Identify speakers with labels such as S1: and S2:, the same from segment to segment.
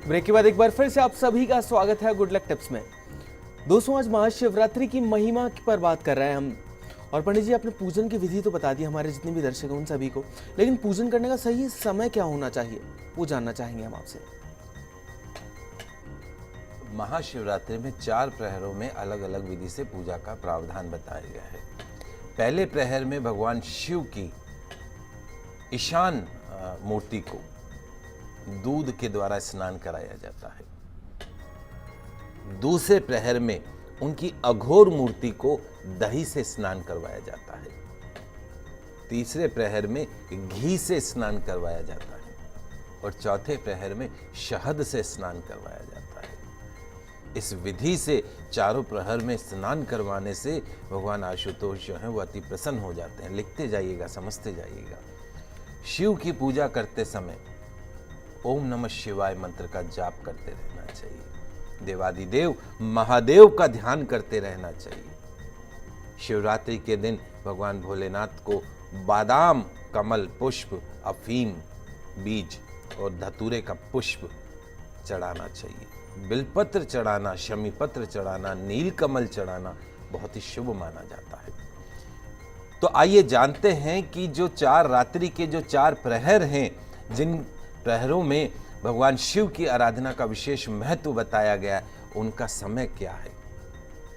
S1: Break के बाद एक बार फिर से आप सभी का स्वागत है गुड लक टिप्स में। दोस्तों, आज महाशिवरात्रि की महिमा पर बात कर रहे हैं हम। और पंडित जी, आपने पूजन की विधि तो बता दी हमारे जितने भी दर्शक हैं उन सभी को, लेकिन पूजन करने का सही समय क्या होना चाहिए वो जानना चाहेंगे हम आपसे।
S2: महाशिवरात्रि में 4 प्रहरों में अलग अलग विधि से पूजा का प्रावधान बताया गया है। पहले प्रहर में भगवान शिव की ईशान मूर्ति को दूध के द्वारा स्नान कराया जाता है। दूसरे प्रहर में उनकी अघोर मूर्ति को दही से स्नान करवाया जाता है। तीसरे प्रहर में घी से स्नान करवाया जाता है और चौथे प्रहर में शहद से स्नान करवाया जाता है। इस विधि से चारों प्रहर में स्नान करवाने से भगवान आशुतोष जो है वो अति प्रसन्न हो जाते हैं। लिखते जाइएगा, समझते जाइएगा। शिव की पूजा करते समय ओम नमः शिवाय मंत्र का जाप करते रहना चाहिए। देवादिदेव महादेव का ध्यान करते रहना चाहिए। शिवरात्रि के दिन भगवान भोलेनाथ को बादाम, कमल पुष्प, अफीम बीज और धतूरे का पुष्प चढ़ाना चाहिए। बिलपत्र चढ़ाना, शमी पत्र चढ़ाना, नीलकमल चढ़ाना बहुत ही शुभ माना जाता है। तो आइए जानते हैं कि जो 4 रात्रि के जो 4 प्रहर हैं, जिन प्रहरों में भगवान शिव की आराधना का विशेष महत्व बताया गया, उनका समय क्या है,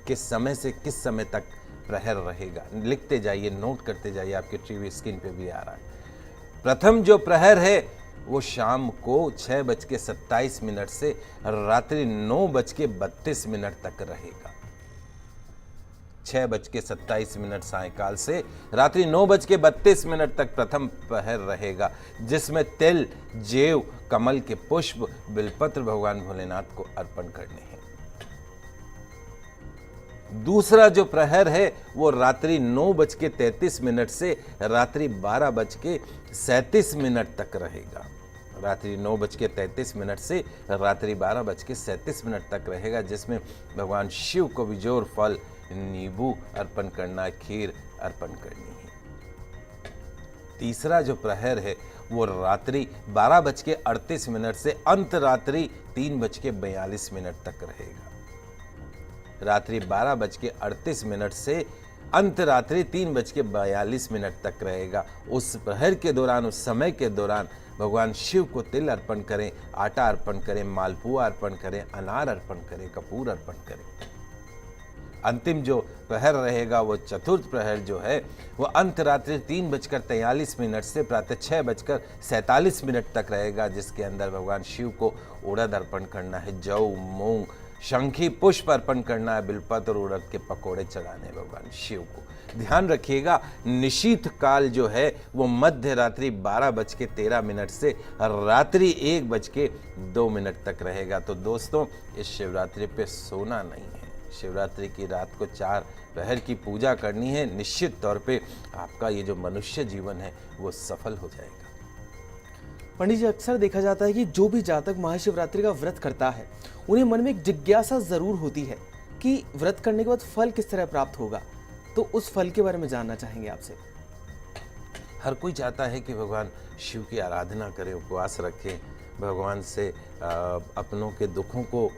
S2: किस समय से किस समय तक प्रहर रहेगा। लिखते जाइए, नोट करते जाइए, आपके टीवी स्क्रीन पे भी आ रहा है। प्रथम जो प्रहर है वो शाम को 6:27 से रात्रि 9:32 तक रहेगा। 6:27 सायकाल से रात्रि 9:32 तक प्रथम प्रहर रहेगा, जिसमें तिल, जेव, कमल के पुष्प, बिलपत्र भगवान भोलेनाथ को अर्पण करने हैं। दूसरा जो प्रहर है वो रात्रि 9:33 से रात्रि 12:37 तक रहेगा। रात्रि 9:33 से रात्रि 12:37 तक रहेगा, जिसमें भगवान शिव को बिजोर फल, नींबू अर्पण करना, खीर अर्पण करनी है। तीसरा जो प्रहर है वो रात्रि 12:38 से अंत रात्रि 3:42 तक रहेगा। रात्रि 12:38 से अंत रात्रि 3:42 तक रहेगा। उस प्रहर के दौरान, उस समय के दौरान भगवान शिव को तिल अर्पण करें, आटा अर्पण करें, मालपुआ अर्पण करें, अनार अर्पण करें, कपूर अर्पण करें। अंतिम जो प्रहर रहेगा वो चतुर्थ प्रहर जो है वो अंत रात्रि 3:43 से प्रातः 6:47 तक रहेगा, जिसके अंदर भगवान शिव को उड़द अर्पण करना है, जौ, मूंग, शंखी पुष्प अर्पण करना है, बिलपत्र और उड़द के पकोड़े चढ़ाने भगवान शिव को। ध्यान रखिएगा, निशीथ काल जो है वो मध्य रात्रि 12:13 से रात्रि 1:02 तक रहेगा। तो दोस्तों, इस शिवरात्रि पे सोना नहीं है। शिवरात्रि की रात को 4 प्रहर की पूजा करनी है। निश्चित तौर पे आपका ये जो मनुष्य जीवन है वो सफल हो जाएगा।
S1: पंडित जी, अक्सर देखा जाता है कि जो भी जातक महाशिवरात्रि का व्रत करता है उन्हें मन में एक जिज्ञासा जरूर होती है कि व्रत करने के बाद फल किस तरह प्राप्त होगा। तो उस फल के बारे में जानना चाहेंगे आपसे।
S2: हर कोई चाहता है कि भगवान शिव की आराधना करें, उपवास रखें, भगवान से अपनों के दुखों को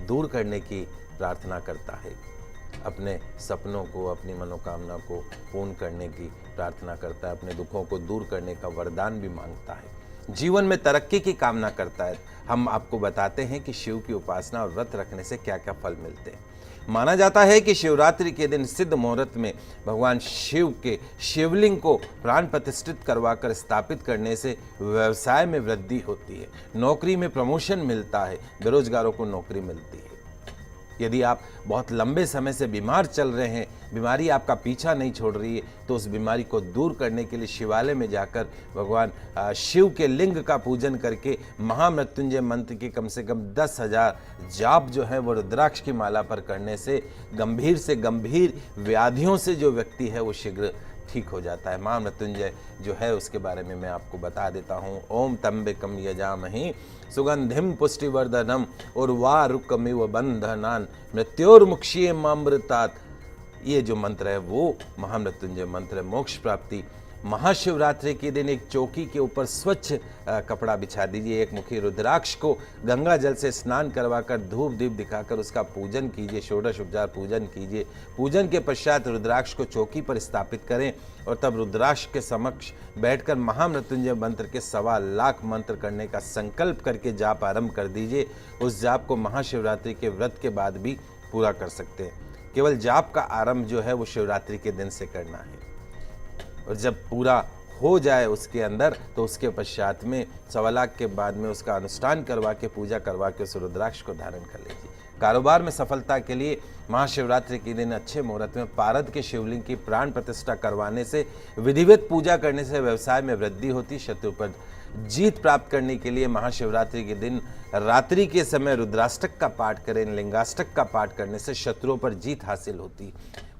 S2: दूर करने की प्रार्थना करता है, अपने सपनों को, अपनी मनोकामना को पूर्ण करने की प्रार्थना करता है, अपने दुखों को दूर करने का वरदान भी मांगता है, जीवन में तरक्की की कामना करता है। हम आपको बताते हैं कि शिव की उपासना और व्रत रखने से क्या क्या फल मिलते हैं। माना जाता है कि शिवरात्रि के दिन सिद्ध मुहूर्त में भगवान शिव के शिवलिंग को प्राण प्रतिष्ठित करवाकर स्थापित करने से व्यवसाय में वृद्धि होती है, नौकरी में प्रमोशन मिलता है, बेरोजगारों को नौकरी मिलती है। यदि आप बहुत लंबे समय से बीमार चल रहे हैं, बीमारी आपका पीछा नहीं छोड़ रही है, तो उस बीमारी को दूर करने के लिए शिवालय में जाकर भगवान शिव के लिंग का पूजन करके महामृत्युंजय मंत्र की कम से कम 10,000 जाप जो है वो रुद्राक्ष की माला पर करने से गंभीर से गंभीर व्याधियों से जो व्यक्ति है वो शीघ्र ठीक हो जाता है। महामृत्युंजय जो है उसके बारे में मैं आपको बता देता हूँ। ओम त्र्यंबकम यजामहे सुगंधिम पुष्टिवर्धनम उर्वारुकमिव बंधनान मृत्योर्मुक्षीयमामृतात्। ये जो मंत्र है वो महामृत्युंजय मंत्र है। मोक्ष प्राप्ति महाशिवरात्रि के दिन एक चौकी के ऊपर स्वच्छ कपड़ा बिछा दीजिए। एक मुखी रुद्राक्ष को गंगा जल से स्नान करवाकर धूप दीप दिखाकर उसका पूजन कीजिए, षोडश उपचार पूजन कीजिए। पूजन के पश्चात रुद्राक्ष को चौकी पर स्थापित करें और तब रुद्राक्ष के समक्ष बैठकर महामृत्युंजय मंत्र के 1.25 लाख मंत्र करने का संकल्प करके जाप आरंभ कर दीजिए। उस जाप को महाशिवरात्रि के व्रत के बाद भी पूरा कर सकते हैं। केवल जाप का आरंभ जो है वो शिवरात्रि के दिन से करना है, और जब पूरा हो जाए उसके अंदर तो उसके पश्चात में 1.25 लाख के बाद में उसका अनुष्ठान करवा के पूजा करवा के उस रुद्राक्ष को धारण कर लीजिए। कारोबार में सफलता के लिए महाशिवरात्रि के दिन अच्छे मुहूर्त में पारद के शिवलिंग की प्राण प्रतिष्ठा करवाने से, विधिवत पूजा करने से व्यवसाय में वृद्धि होती। शत्रु पर जीत प्राप्त करने के लिए महाशिवरात्रि के दिन रात्रि के समय रुद्राष्टक का पाठ करें। लिंगाष्टक का पाठ करने से शत्रुओं पर जीत हासिल होती।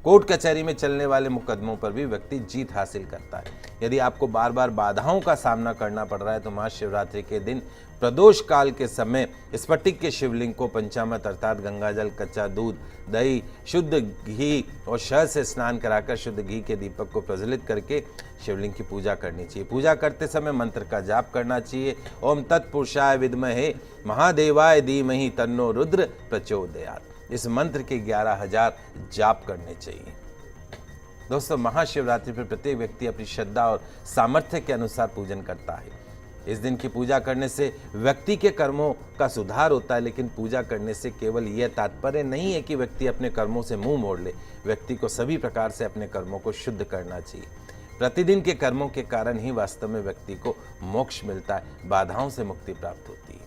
S2: कोर्ट कचहरी में चलने वाले मुकदमों पर भी व्यक्ति जीत हासिल करता है। यदि आपको बार बार बाधाओं का सामना करना पड़ रहा है तो महाशिवरात्रि के दिन प्रदोष काल के समय स्फटिक के शिवलिंग को पंचामृत अर्थात गंगाजल, कच्चा दूध, दही, शुद्ध घी और शहद से स्नान कराकर शुद्ध घी के दीपक को प्रज्वलित करके शिवलिंग की पूजा करनी चाहिए। पूजा करते समय मंत्र का जाप करना चाहिए। ओम तत्पुरुषाय विद्महे महादेवाय धीमहि तन्नो रुद्र प्रचोदयात्। इस मंत्र के 11,000 जाप करने चाहिए। दोस्तों, महाशिवरात्रि पर प्रत्येक व्यक्ति अपनी श्रद्धा और सामर्थ्य के अनुसार पूजन करता है। इस दिन की पूजा करने से व्यक्ति के कर्मों का सुधार होता है, लेकिन पूजा करने से केवल यह तात्पर्य नहीं है कि व्यक्ति अपने कर्मों से मुंह मोड़ ले। व्यक्ति को सभी प्रकार से अपने कर्मों को शुद्ध करना चाहिए। प्रतिदिन के कर्मों के कारण ही वास्तव में व्यक्ति को मोक्ष मिलता है, बाधाओं से मुक्ति प्राप्त होती है।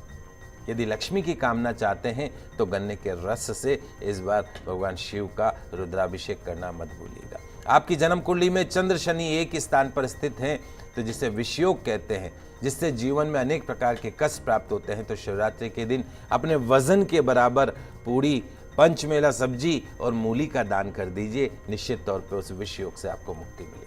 S2: यदि लक्ष्मी की कामना चाहते हैं तो गन्ने के रस से इस बार भगवान शिव का रुद्राभिषेक करना मत भूलिएगा। आपकी जन्म कुंडली में चंद्र शनि एक ही स्थान पर स्थित हैं तो जिसे विषयोग कहते हैं, जिससे जीवन में अनेक प्रकार के कष्ट प्राप्त होते हैं, तो शिवरात्रि के दिन अपने वजन के बराबर पूरी, पंचमेला सब्जी और मूली का दान कर दीजिए। निश्चित तौर पर उस विषयोग से आपको मुक्ति मिलेगी।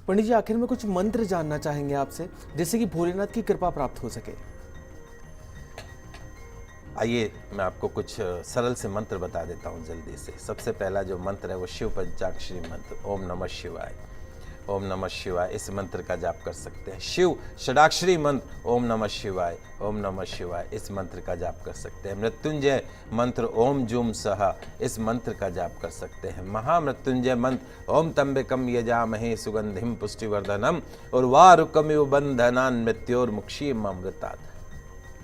S1: पंडित जी, आखिर में कुछ मंत्र जानना चाहेंगे आपसे, जिससे कि भोलेनाथ की कृपा प्राप्त हो सके।
S2: आइए मैं आपको कुछ सरल से मंत्र बता देता हूँ जल्दी से। सबसे पहला जो मंत्र है वो शिव पंचाक्षरी मंत्र ओम नमः शिवाय। ओम नमः शिवाय इस मंत्र का जाप कर सकते हैं। शिव षडाक्षरी मंत्र ओम नमः शिवाय, ओम नमः शिवाय इस मंत्र का जाप कर सकते हैं। मृत्युंजय मंत्र ओम जूम सहा इस मंत्र का जाप कर सकते हैं। महामृत्युंजय मंत्र ओम तंबिकम यजामहे सुगंधिम पुष्टिवर्धनम और वारुकमिव बंधनान मृत्योर्मुक्षीम अमृतात्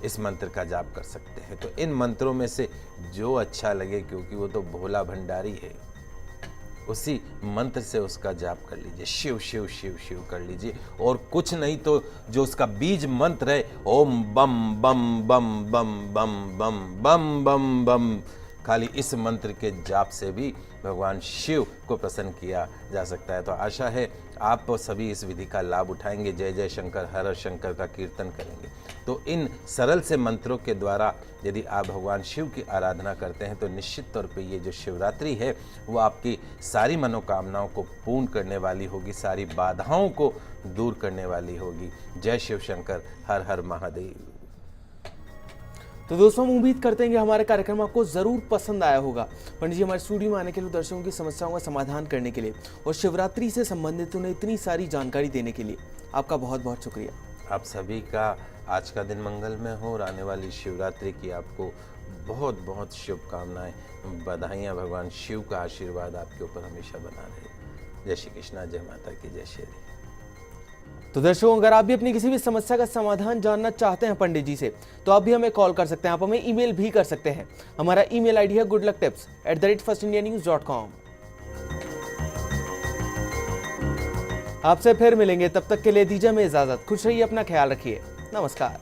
S2: इस मंत्र का जाप कर सकते हैं। तो इन मंत्रों में से जो अच्छा लगे, क्योंकि वो तो भोला भंडारी है, उसी मंत्र से उसका जाप कर लीजिए। शिव शिव शिव शिव कर लीजिए, और कुछ नहीं तो जो उसका बीज मंत्र है ओम बम बम बम बम बम बम बम बम बम, खाली इस मंत्र के जाप से भी भगवान शिव को प्रसन्न किया जा सकता है। तो आशा है आप सभी इस विधि का लाभ उठाएंगे। जय जय शंकर, हर हर शंकर का कीर्तन करेंगे। तो इन सरल से मंत्रों के द्वारा यदि आप भगवान शिव की आराधना करते हैं तो निश्चित तौर पे ये जो शिवरात्रि है वो आपकी सारी मनोकामनाओं को पूर्ण करने वाली होगी, सारी बाधाओं को दूर करने वाली होगी। जय शिव शंकर, हर हर महादेव।
S1: तो दोस्तों, हम उम्मीद करते हैं कि हमारा कार्यक्रम आपको जरूर पसंद आया होगा। पंडित जी हमारे स्टूडियो में आने के लिए, दर्शकों की समस्याओं का समाधान करने के लिए और शिवरात्रि से संबंधित उन्हें इतनी सारी जानकारी देने के लिए आपका बहुत बहुत शुक्रिया।
S2: आप सभी का आज का दिन मंगलमय हो और आने वाली शिवरात्रि की आपको बहुत बहुत शुभकामनाएं, बधाइयाँ। भगवान शिव का आशीर्वाद आपके ऊपर हमेशा बना रहे। जय श्री कृष्णा, जय माता की, जय श्री।
S1: तो दर्शकों, अगर आप भी अपनी किसी भी समस्या का समाधान जानना चाहते हैं पंडित जी से, तो आप भी हमें कॉल कर सकते हैं। आप हमें ईमेल भी कर सकते हैं। हमारा ईमेल आईडी है goodlucktips@firstindianews.com। आपसे फिर मिलेंगे, तब तक के लिए दीजिए हमें इजाजत। खुश रहिए, अपना ख्याल रखिए। नमस्कार।